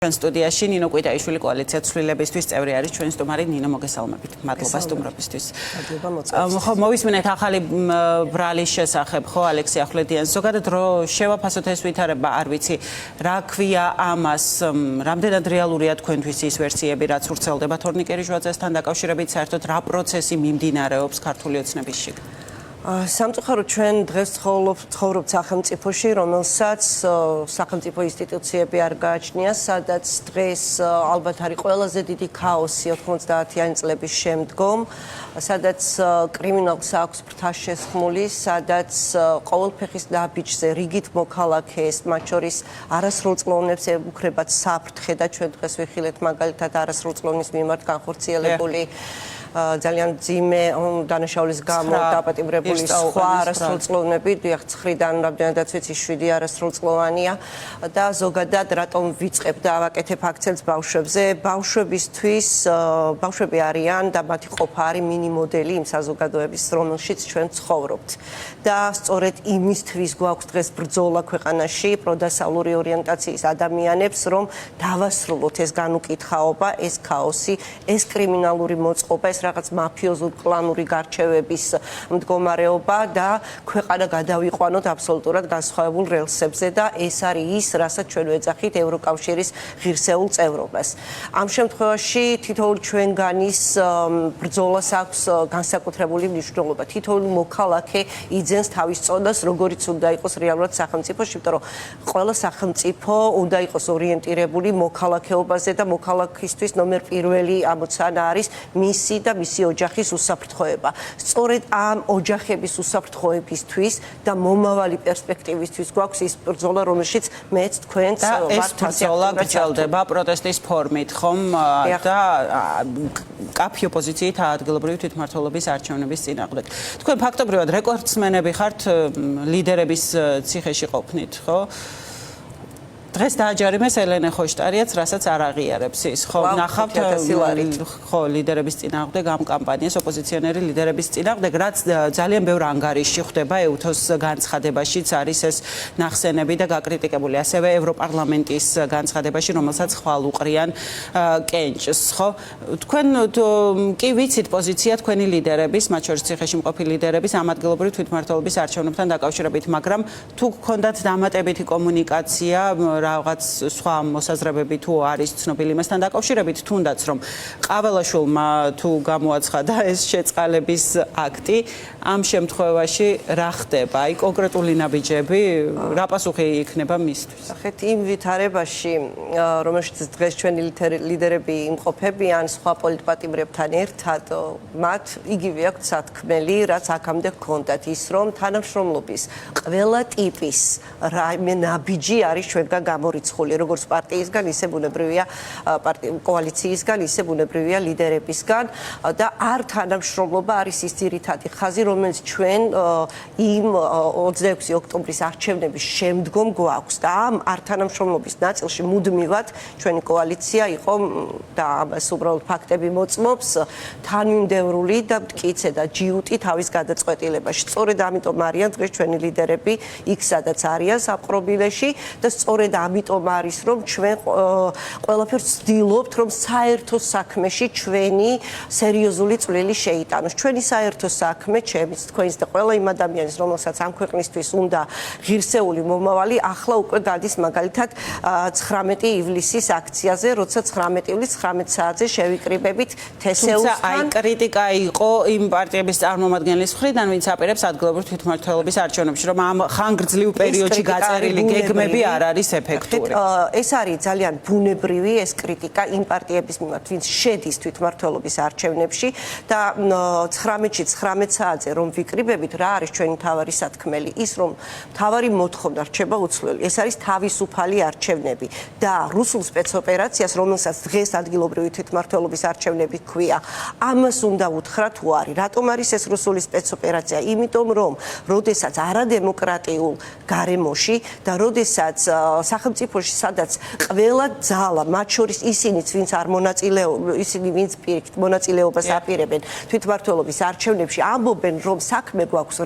სტუდიაში ნინო კვიტაიშვილი კოალიცია ცვლილებისთვის წევრი არის ჩვენი სტუმარი ნინო მოგესალმებით. მადლობა სტუმრობისთვის. ხო მოვისმინეთ ახალი ბრალის შესახებ ხო ალექსი ახვლედიანს. ზოგადად რო შევაფასოთ ეს ვითარება არ ვიცი რა ქვია ამას რამდენად რეალურია თქვენთვის ის ვერსიები რაც ვრცელდება თორნიკე ჟვაძესთან დაკავშირებით საერთოდ რა პროცესი მიმდინარეობს ქართული ოცნების შიგ. სამწუხაროდ ჩვენ დღეს ცხოვრობთ სახელმწიფოში, რომელსაც სახელმწიფო ინსტიტუციები არ გააჩნია, სადაც დღეს ალბათ არის ყველაზე დიდი ქაოსი 90-იანი წლების შემდგომ, სადაც კრიმინალს აქვს ფრთა შესხმული, სადაც ყოველფეხის ნაბიჯზე რიგით მოქალაქეს, მათ შორის არასრულწლოვნებს ემუქრებათ საფრთხე და ჩვენ დღეს ვიხილეთ მაგალითად არასრულწლოვნის მიმართ განხორციელებული ძალიან ძიმე დანაშაულის გამო დაპატიმრებული სხვა არასრულწლოვნები, 9-დან რამდენადაც ვიცი 7 არასრულწლოვანია და ზოგადად რატომ ვიწყებ და ვაკეთებ აქცენტს ბავშვებზე, ბავშვები არიან და მათი ყოფა არის მინი-მოდელი იმ საზოგადოების, რომელშიც ჩვენ ცხოვრობთ. და სწორედ იმისთვის გვაქვს დღეს ბრძოლა ქვეყანაში პროდასავლური ორიენტაციის ადამიანებს, რომ დავასრულოთ ეს განუკითხაობა, ეს ქაოსი, ეს კრიმინალური მოწყობა, ეს რაღაც მაფიოზული კლანური გარჩევების მდგომარეობა და ქვეყანა გადავიყვანოთ აბსოლუტურად განსხვავებულ რელსებზე და ეს არის ის, რასაც ჩვენ ვეძახით ევროკავშირის ღირსეულ წევრობას. ამ შემთხვევაში თითოეული ჩვენგანის ბრძოლას აქვს განსაკუთრებული მნიშვნელობა. თითოეული მოქალაქე იძენს თავის წოდას, როგორიც უნდა იყოს რეალურად სახელმწიფოში, იმიტომ რომ ყველა სახელმწიფო უნდა იყოს ორიენტირებული მოქალაქეობაზე და მოქალაქისთვის ნომერ პირველი ამოცანა არის მისი და მისი ოჯახის უსაფრთხოება. სწორედ ამ ოჯახების უსაფრთხოებისთვის და მომავალი პერსპექტივისთვის გვაქვს ის ბრძოლა, რომელშიც მეც თქვენც ვართ. ეს ბრძოლა გრძელდება პროტესტის ფორმით, ხომ? და კაფე ოპოზიციით ადგილობრივი თვითმმართველობის არჩევნების წინააღმდეგ. თქვენ ფაქტობრივად რეკორდსმენები ხართ ლიდერების ციხეში ყოფნით, ხო? დღეს დააჯარიმეს ელენე ხოშტარიაც, რასაც არ აღიარებს ის. ხო, ნახავთ ხო ლიდერების წინააღმდეგ ამ კამპანიას, ოპოზიციონერი ლიდერების წინააღმდეგ, რაც ძალიან ბევრ ანგარიშში ხდება EUTHOS განცხადებაშიც არის ეს ნახსენები და გაკრიტიკებული. ასევე ევროპარლამენტის განცხადებაში, რომელსაც ხვალ უყრიან კენჭს, ხო? თქვენ კი ვიცით პოზიცია თქვენი ლიდერების, მათ შორის ციხეში მყოფი ლიდერების ამ ადგილობრივი თვითმმართველობის არჩევნებთან დაკავშირებით, მაგრამ თუ გქონდათ დამატებითი კომუნიკაცია რაღაც სხვა მოსაზრებები თუ არის ცნობილი იმასთან დაკავშირებით, თუნდაც რომ ყაველაშვილმა თუ გამოაცხადა ეს შეწყალების აქტი, ამ შემთხვევაში რა ხდება? აი კონკრეტული ნაბიჯები, რა პასუხი იქნება მისთვის? ახეთ იმ ვითარებაში, რომელშიც დღეს ჩვენი ლიდერები იმყოფებიან სხვა პოლიტპატიმრებთან ერთად, მათ იგივე აქვთ სათქმელი, რაც აქამდე ჰქონდათ, ის რომ თანამშრომლობის ყველა ტიპის რაიმე ნაბიჯი არის ჩვენგან გამორიცხული, როგორც პარტიისგან, ისე ბუნებრივია კოალიციისგან, ისე ბუნებრივია ლიდერებისგან და არ თანამშრომლობა არის ის ძირითადი ხაზი, რომელიც ჩვენ იმ 26 ოქტომბრის არჩევნების შემდგომ გვაქვს და ამ არ თანამშრომლობის ნაწილში მუდმივად ჩვენი კოალიცია იყო და ამას უბრალოდ ფაქტები მოწმობს თანმიმდევრული და მტკიცე და ჯიუტი თავის გადაწყვეტილებაში. სწორედ ამიტომ არიან დღეს ჩვენი ლიდერები იქ, სადაც არიან საპყრობილეში და სწორედ ამიტომ არის რომ ჩვენ ყველაფერს ვცდილობთ რომ საერთო საქმეში ჩვენი სერიოზული წვლილი შეიტანოს. ჩვენი საერთო საქმე, ჩემიც, თქვენს და ყველა იმ ადამიანის, რომელსაც ამ ქვეყნისთვის უნდა ღირსეული მომავალი, ახლა უკვე გადის მაგალითად 19 ივლისის აქციაზე, როცა 19 ივლისს 19 საათზე შევიკრიბებით თესეულსთან. აი კრიტიკა იყო იმ პარტიების წარმომადგენლის მხრიდან, ვინც აპირებს ადგილობრივ თვითმმართველობის არჩევნებში, რომ ამ ხანგრძლივ პერიოდში გაწერილი გეგმები არ არის ეფექტური. ეს არის ძალიან ბუნებრივი ეს კრიტიკა იმ პარტიების მიმართ, ვინც შედის თვითმმართველობის არჩევნებში და 19-ში 19 საათზე რომ ვიკრიბებით, რა არის ჩვენი მთავარი სათქმელი? ის რომ მთავარი მოთხოვნა რჩება უცვლელი. ეს არის თავისუფალი არჩევნები და რუსულ სპეცოპერაციას, რომელსაც დღეს ადგილობრივი თვითმმართველობის არჩევნები ჰქვია, ამას უნდა უთხრა თუ არის. რატომ არის ეს რუსული სპეცოპერაცია? იმიტომ რომ, როდესაც არადემოკრატიულ გარემოში და როდესაც სახელმწიფოში, სადაც ყველა ძალა, მათ შორის ისინიც, ვინც არ მონაწილეობენ, ისინი ვინც პირიქით მონაწილეობას აპირებენ თვითმმართველობის არჩევნებში, ამბობენ, რომ საქმე გვაქვს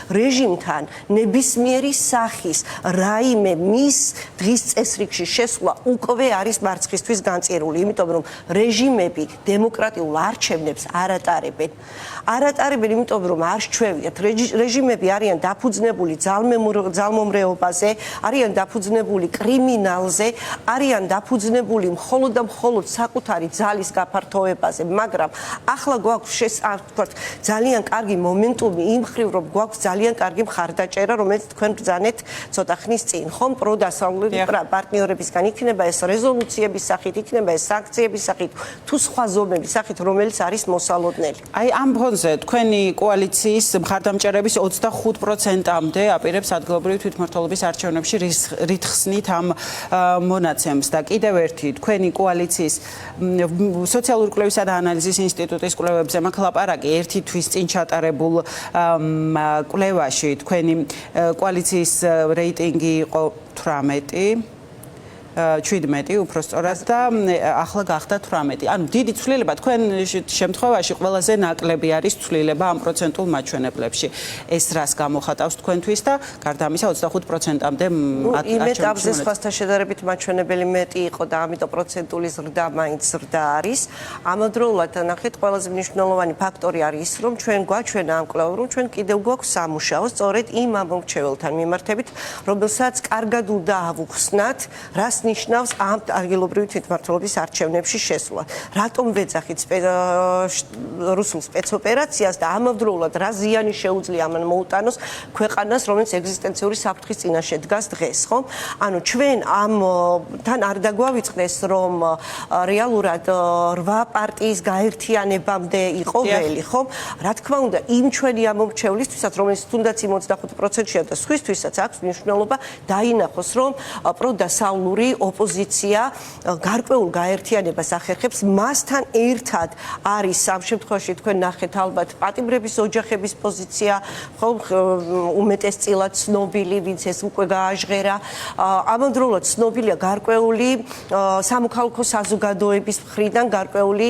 რეჟიმთან, ნებისმიერი სახის რაიმე მის დღის წესრიგში შესვლა უკვე არის მარცხისთვის განწირული, იმიტომ რომ რეჟიმები დემოკრატიულ არჩევნებს არ ატარებენ, იმიტომ რომ არ შჩევიათ. რეჟიმები არიან დაფუძნებული ძალმომრეობაზე, არიან დაფუძნებული კრიმინალზე, არიან დაფუძნებული მხოლოდ და მხოლოდ საკუთარი ძალის გაფართოებაზე, მაგრამ ახლა გვაქვს ძალიან კარგი მომენტუმი იმ მხრივ, რომ გვაქვს ძალიან კარგი მხარდაჭერა, რომელიც თქვენ ბრძანეთ ცოტა ხნის წინ, ხომ პროდასავლური პარტნიორებისგან, იქნება ეს რეზოლუციების სახით, იქნება ეს სანქციების სახით, თუ სხვა ზომების სახით, რომელიც არის მოსალოდნელი. აი ამ ფონზე თქვენი კოალიციის მხარდამჭერების 25%-მდე აპირებს ადგილობრივი თვითმმართველობის არჩევნებში რითხსნით ამ მონაცემს და კიდევ ერთი თქვენი კოალიციის სოციალური კვლევისა და ანალიზის ინსტიტუტის კვლევებზე მაქვს ლაპარაკი ერთი თვის წინ ჩატარებულ კვლევაში თქვენი კოალიციის რეიტინგი იყო 17 უпростоრად და ახლა გახდა 18. ანუ დიდი ცვლილება თქვენ შემთხვევაში ყველაზე ნაკლები არის ცვლილება ამ პროცენტულ მაჩვენებლებში. ეს რას გამოხატავს თქვენთვის და გარდა ამისა 25%-მდე იმეტავზე სხვასთან შედარებით მაჩვენებელი მეტი იყო და ამიტომ პროცენტული ზრდა მაინც ზრდა არის. ამავდროულად ნახეთ ყველაზე მნიშვნელოვანი ფაქტორი არის ის, რომ ჩვენ გვაჩვენა ამ კვლევამ, რომ ჩვენ კიდევ გვაქვს სამუშაო სწორედ იმ ამომრჩეველთან მიმართებით, რომელსაც კარგად უნდა ავუხსნათ, რას ნიშნავს ამ ადგილობრივი თვითმმართველობის არჩევნებში შესვლა. რატომ ვეძახით რუსულ სპეცოპერაციას და ამავდროულად რა ზიანი შეუძლია ამან მოუტანოს ქვეყანას, რომელიც ეგზისტენციური საფრთხის წინაშე დგას დღეს, ხო? ანუ ჩვენ ამთან არ დაგვავიწყდეს, რომ რეალურად 8 პარტიის გაერთიანებამდე იყო ველი, ხო? რა თქმა უნდა, იმ ჩვენი ამომრჩევლისთვისაც, რომელიც თუნდაც იმ 25%-ია და სხვისთვისაც აქვს მნიშვნელობა დაინახოს, რომ პროდასავლური ოპოზიცია გარკვეულ გაერთიანებას ახერხებს, მასთან ერთად არის ამ შემთხვევაში თქვენ ნახეთ ალბათ პატიმრების ოჯახების პოზიცია, ხო, უმეტესწილად ცნობილი, ვინც ეს უკვე გააჟღერა, ამავდროულად ცნობილია გარკვეული სამოქალაქო საზოგადოების მხრიდან გარკვეული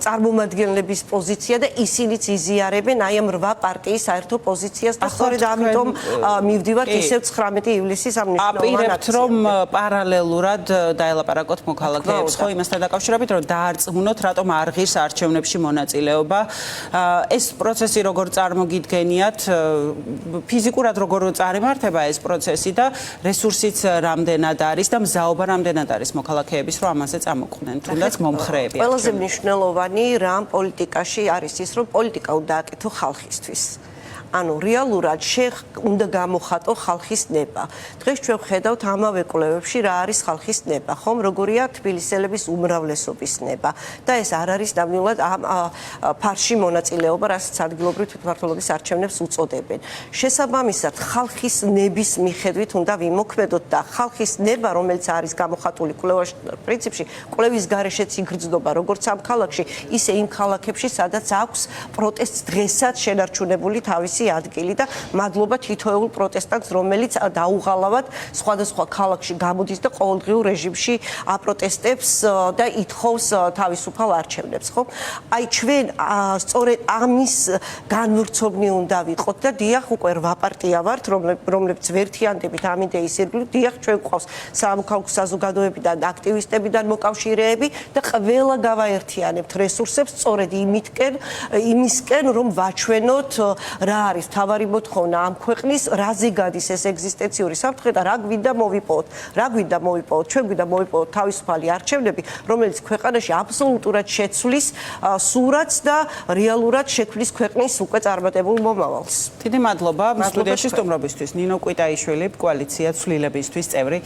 წარმომადგენლების პოზიცია და ისინიც იზიარებენ აი ამ 8 პარტიის საერთო პოზიციას და სწორედ ამიტომ მივდივართ ისევ 19 ივლისის ამ მნიშვნელოვან აქციამდე. რომ პარალელურად დაელაპარაკოთ მოქალაქეებს, ხო, იმასთან დაკავშირებით, რომ დაარწმუნოთ, რატომ არ ღირს არჩევნებში მონაწილეობა. ეს პროცესი როგორ წარმოგიდგენიათ, ფიზიკურად როგორ წარიმართება ეს პროცესი და რესურსიც რამდენად არის და მზაობა რამდენად არის მოქალაქეების, რომ ამაზე წამოყვნენ, თუნდაც მომხრეები. ყველაზე მნიშვნელოვანი რამ პოლიტიკაში არის ის, რომ პოლიტიკა უნდა აკეთო ხალხისთვის. ანუ რეალურად უნდა გამოხატო ხალხის ნება. დღეს ჩვენ ვხედავთ ამავე კვლევებში რა არის ხალხის ნება, ხომ? როგორია თბილისელების უმრავლესობის ნება და ეს არ არის ნამდვილად ამ ფარში მონაწილეობა, რასაც ადგილობრივი თვითმმართველობის არჩევნებს უწოდებენ. შესაბამისად, ხალხის ნების მიხედვით უნდა ვიმოქმედოთ და ხალხის ნება, რომელიც არის გამოხატული კვლევაში, პრინციპში კვლევის გარეშეც იგრძნობა, როგორც ამ ქალაქში, ისე იმ ქალაქებში, სადაც აქვს პროტესტს დღესაც შენარჩუნებული თავისი ადგილი და მადლობა თითოეულ პროტესტანტს, რომელიც დაუღალავად სხვადასხვა ქალაქში გამოდის და ყოველდღიურ რეჟიმში აპროტესტებს და ითხოვს თავისუფალ არჩევნებს, ხო? აი ჩვენ სწორედ ამის განმორცობნი უნდა ვიყოთ და დიახ, უკვე 8 პარტია ვართ, რომლებიც ვერთიანდებით ამ იდეის ირგვლივ, დიახ, ჩვენ გვყავს სამოქალაქო საზოგადოებიდან, აქტივისტებიდან მოკავშირეები და ყველა გავაერთიანებთ რესურსებს სწორედ იმისკენ, რომ ვაჩვენოთ რა არის თავარი მოთხოვნა ამ ქვეყნის, რაზე გადის ეს ეგზისტენციური საფრთხე და რა გვინდა მოვიპოვოთ. ჩვენ გვინდა მოვიპოვოთ თავისუფალი არჩევნები, რომელიც ქვეყანაში აბსოლუტურად შეცვლის სურათს და რეალურად შექმნის ქვეყნის უკვე წარმატებულ მომავალს. დიდი მადლობა სტუდიაში სტუმრობისთვის. ნინო კვიტაიშვილი, კოალიცია ცვლილებისთვის წევრი.